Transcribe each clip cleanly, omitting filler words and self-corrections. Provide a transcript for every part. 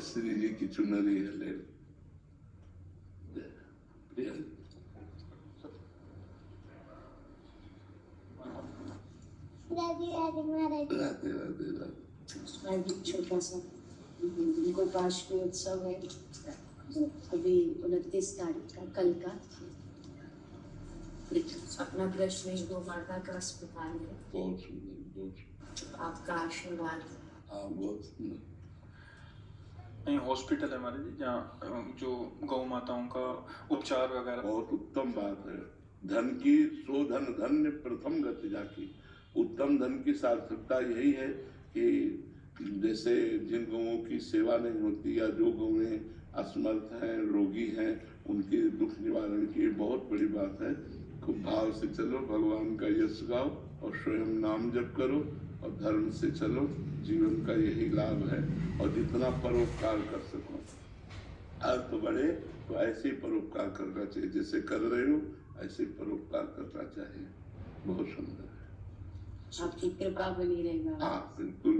श्री जी की चुनरी है ले राधे राधे राधे। छोटा सा गोपाष्टमी उत्सव है अभी 29 तारीख का, कल का। अपना कृष्ण गो माता का अस्पताल है। बहुत सुंदर, बहुत आपका आशीर्वाद। हाँ बहुत सुंदर। नहीं हॉस्पिटल है हमारे जी, जहाँ जो गौ माताओं का उपचार वगैरह। बहुत उत्तम बात है। धन की सो धन धन्य प्रथम गति जाकी। उत्तम धन की सार्थकता यही है कि जैसे जिन गौओं की सेवा नहीं होती या जो गौएं असमर्थ हैं, रोगी हैं, उनके दुख निवारण की बहुत बड़ी बात है। खूब भाव से चलो, भगवान का यश गाओ और स्वयं नाम जप करो और धर्म से चलो। जीवन का यही लाभ है। और जितना परोपकार कर सको, अर्थ बढ़े तो ऐसे ही परोपकार करना चाहिए। जैसे कर रहे हो ऐसे परोपकार करना चाहिए। बहुत सुंदर है। आपकी कृपा बनी रहेगा। हाँ बिल्कुल।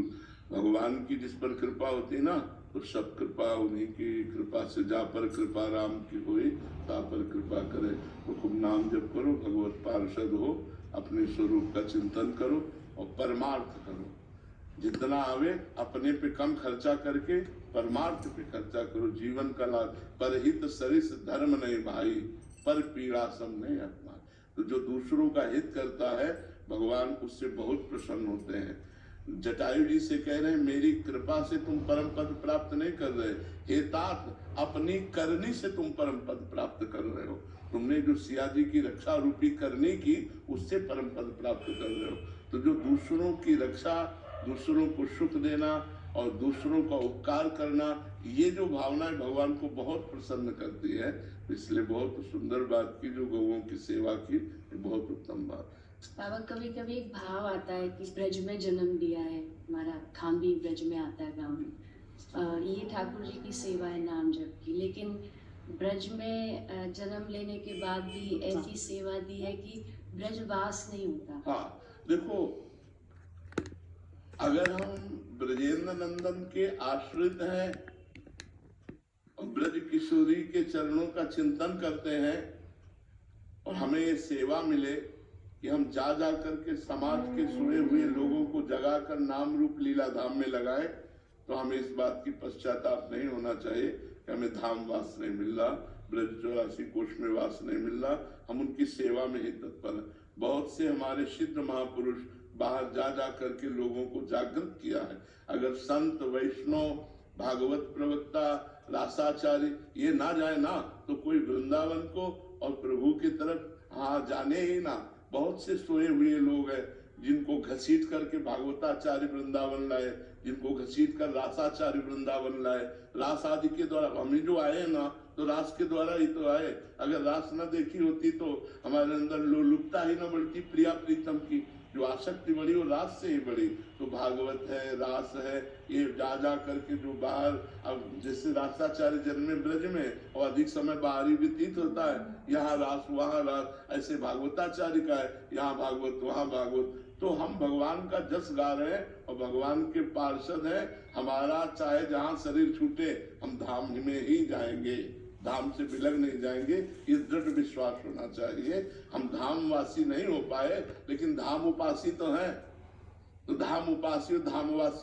भगवान की जिस पर कृपा होती है ना, तो सब कृपा उन्हीं की कृपा से। जा पर कृपा राम की हुई, ता पर कृपा करे। तो खूब नाम जप करो, भगवत पार्षद हो, अपने स्वरूप का चिंतन करो और परमार्थ करो। जितना आवे अपने पे कम खर्चा करके परमार्थ पे खर्चा करो। जीवन का लाभ परहित सरिस धर्म नहीं भाई, पर पीड़ा सम नहीं अपना। तो जो दूसरों का हित करता है भगवान उससे बहुत प्रसन्न होते हैं। जटायु जी से कह रहे हैं मेरी कृपा से तुम परम पद प्राप्त नहीं कर रहे, हे तात अपनी करनी से तुम परम पद प्राप्त कर रहे हो। तुमने जो सिया जी की रक्षा रूपी करनी की, उससे परम पद प्राप्त कर रहे हो। तो जो दूसरों की रक्षा, दूसरों को सुख देना और दूसरों का उपकार करना, ये जो भावनाएं भगवान को बहुत प्रसन्न करती है। इसलिए बहुत सुंदर बात की जो गौओं की सेवा की, बहुत उत्तम बात। बाबा कभी कभी एक भाव आता है कि ब्रज में जन्म दिया है, हमारा खाम्बी ब्रज में आता है गाँव में। ये ठाकुर जी की सेवा है नाम जप की, लेकिन ब्रज में जन्म लेने के बाद भी ऐसी सेवा दी है कि ब्रजवास नहीं होता। हाँ देखो, अगर हम ब्रजेंद्र नंदन के आश्रित हैं और ब्रज किशोरी के चरणों का चिंतन करते हैं और हमें ये सेवा मिले कि हम जा जा करके समाज के सोए हुए लोगों को जगाकर नाम रूप लीला धाम में लगाए, तो हमें इस बात की पश्चाताप नहीं होना चाहिए कि हमें धाम वास नहीं मिल रहा, ब्रज 84 कोष में वास नहीं मिल रहा। हम उनकी सेवा में ही तत्पर हैं। बहुत से हमारे सिद्ध महापुरुष बाहर जा जा करके लोगों को जागृत किया है। अगर संत वैष्णव भागवत प्रवक्ता रासाचार्य ये ना जाए ना, तो कोई वृंदावन को और प्रभु की तरफ जाने ही ना। बहुत से सोए हुए लोग हैं जिनको घसीट करके भागवताचार्य वृंदावन लाए, जिनको घसीट कर रासाचार्य वृंदावन लाए। रास आदि के द्वारा हम ही जो आए ना, तो रास के द्वारा ही तो आए। अगर रास न देखी होती तो हमारे अंदर लोलुपता ही न बढ़ती, प्रिया प्रीतम की जो आसक्ति बढ़ी वो रास से ही बढ़ी। तो भागवत है, रास है, ये जा जा करके जो बाहर, अब जैसे रासाचार्य जन्मे ब्रज में और अधिक समय बाहरी व्यतीत होता है, यहाँ रास वहाँ रास, ऐसे भागवताचार्य का है, यहाँ भागवत वहाँ भागवत। तो हम भगवान का जस गा रहे हैं और भगवान के पार्षद हैं। हमारा चाहे जहाँ शरीर छूटे हम धाम में ही जाएंगे, धाम से बिलग नहीं जाएंगे। इस दृढ़ विश्वास होना चाहिए। हम धामवासी नहीं हो पाए, लेकिन धाम उपासी तो हैं। तो धाम उपासी और धामवासी